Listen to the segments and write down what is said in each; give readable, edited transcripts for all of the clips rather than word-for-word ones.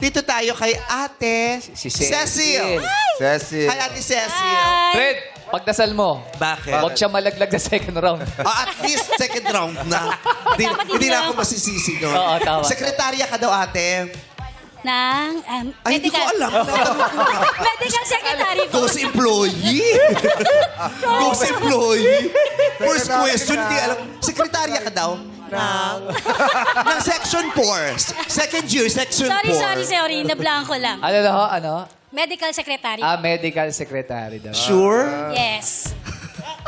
Dito tayo kay Ate Si Cecil. Cecil. Hi, Ate Cecil. Fred, pagdasal mo, Bakit? huwag siya malaglag sa second round. At least second round na. Hindi na ako masisisi doon. Oo, tama. Sekretarya ka daw, ate. Ay, hindi ko alam. Medical secretary po. Ghost employee? Ghost employee? First question, hindi alam. Sekretarya ka daw? Ng Section 4. Second year, Section 4. Sorry. Nablanko lang. Ano na ho? Ano? Medical secretary. Medical secretary daw. Sure? Yes.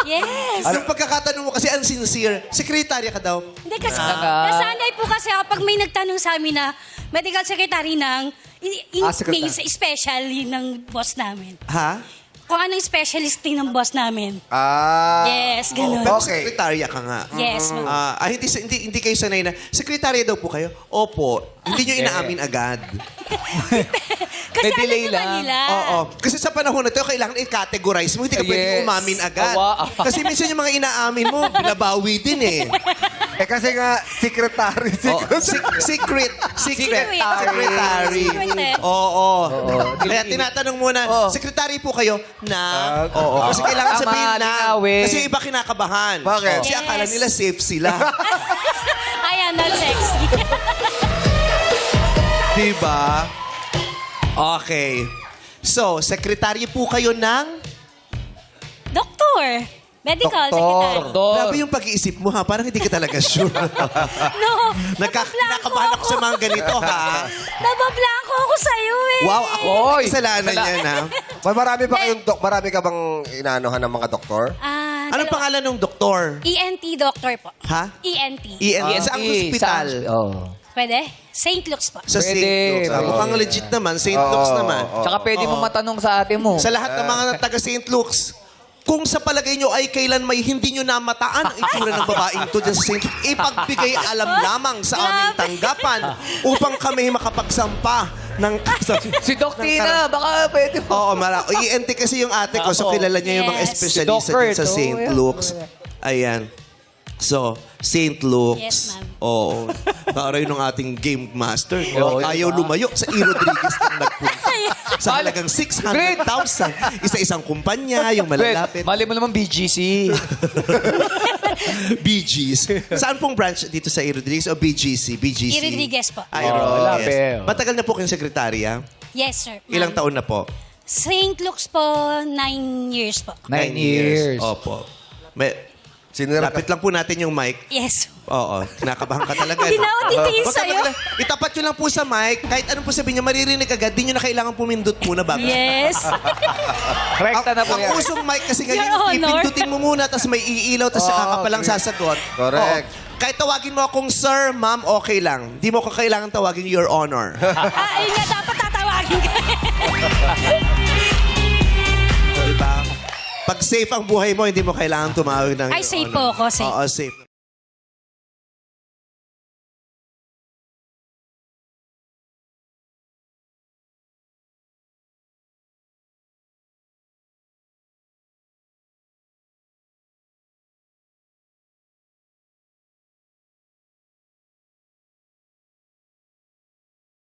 Yes. Anong pagkakatanong mo? Kasi unsincere. Sekretarya ka daw? Hindi kasi, Ah. nasanay po kasi kapag may nagtanong sa amin na medical secretary ng secretary. specialty ng boss namin. Ha? Kung anong specialty ng boss namin. Yes, ganun. Pero Okay. sekretarya ka nga. Yes, ma'am. Hindi kayo sanay na, sekretarya daw po kayo? Opo. Hindi nyo inaamin agad. Kasi May delay alam naman lang. nila. Oo. Kasi sa panahon na ito, kailangan i-categorize mo. Hindi ka pwede Yes. umamin agad. Awa. Kasi minsan yung mga inaamin mo, binabawi din eh. Kasi nga, secretary. Secret. Secretary. Secret eh. Oo. Kaya tinatanong muna, sekretary po kayo na... Oo. Kasi kailangan Tama, sabihin na. linawin. Kasi yung iba kinakabahan. Bakit? Kasi Yes. akala nila safe sila. I am not sexy. Diba? Okay. So, sekretary po kayo ng... Doktor. Medical secretary. Doktor. Grabe yung pag-iisip mo ha, parang hindi ka talaga sure. No. Kinakabahan ako sa mga ganito ha. Nabablanko ako sa'yo eh. Wow, ako Oy! kasalanan yan ha. Marami ka bang inaanohan ng mga doktor? Anong pangalan ng doktor? ENT doctor po. Ha? ENT. ENT. Saan hospital? Pwede? St. Luke's po. Sa St. Pwede. Luke's. Mukhang legit naman. St. Luke's naman. Tsaka pwede mo matanong sa ate mo. Sa lahat ng mga taga St. Luke's, kung sa palagay nyo ay kailan may hindi nyo namataan ang itsura ng babaeng to dyan sa St. Luke's, ipagbigay alam lamang sa aming tanggapan upang kami makapagsampa ng Si Doc Tina, baka pwede mo. Oo, ENT kasi yung ate ko, so kilala niya yung mga Yes. espesyalista Si Doc din sa Kurt, St. oh, Luke's. Ayan. So, St. Luke's. Yes, ma'am. Oo. Karay ng ating game master. Ayaw lumayo sa E. Rodriguez na nagpunta. Sa halagang 600,000. Isa-isang kumpanya, yung malalapit. Mali mo naman BGC. BG's. Saan pong branch dito sa E. Rodriguez o BGC? BGC. E. Rodriguez po. Ay, malapit. Matagal na po kayong sekretarya? Yes, sir. Ilang taon na po? St. Luke's po, 9 years po. 9 years. Opo. Sinira Lapit lang po natin yung mic. Yes. Oo, kinakabahan ka talaga. Hindi na ako titingin Huwag ka sa'yo. mag- Itapat nyo lang po sa mic. Kahit anong po sabihin nyo, maririnig agad. Di nyo na kailangan pumindot muna bago. Yes. Rekta na po Ang yan. usong mic kasi Your ngayon, Honor. ipindutin mo muna, tapos may iilaw, tapos saka ka palang sasagot. Correct. Oo. Kahit tawagin mo akong sir, ma'am, okay lang. Di mo ko kailangan tawagin your honor. Ayun nga, dapat tatawagin ka. Diba? Pag safe ang buhay mo, hindi mo kailangan tumawag ng Ay, your safe honor. po ako, safe. Oo, safe.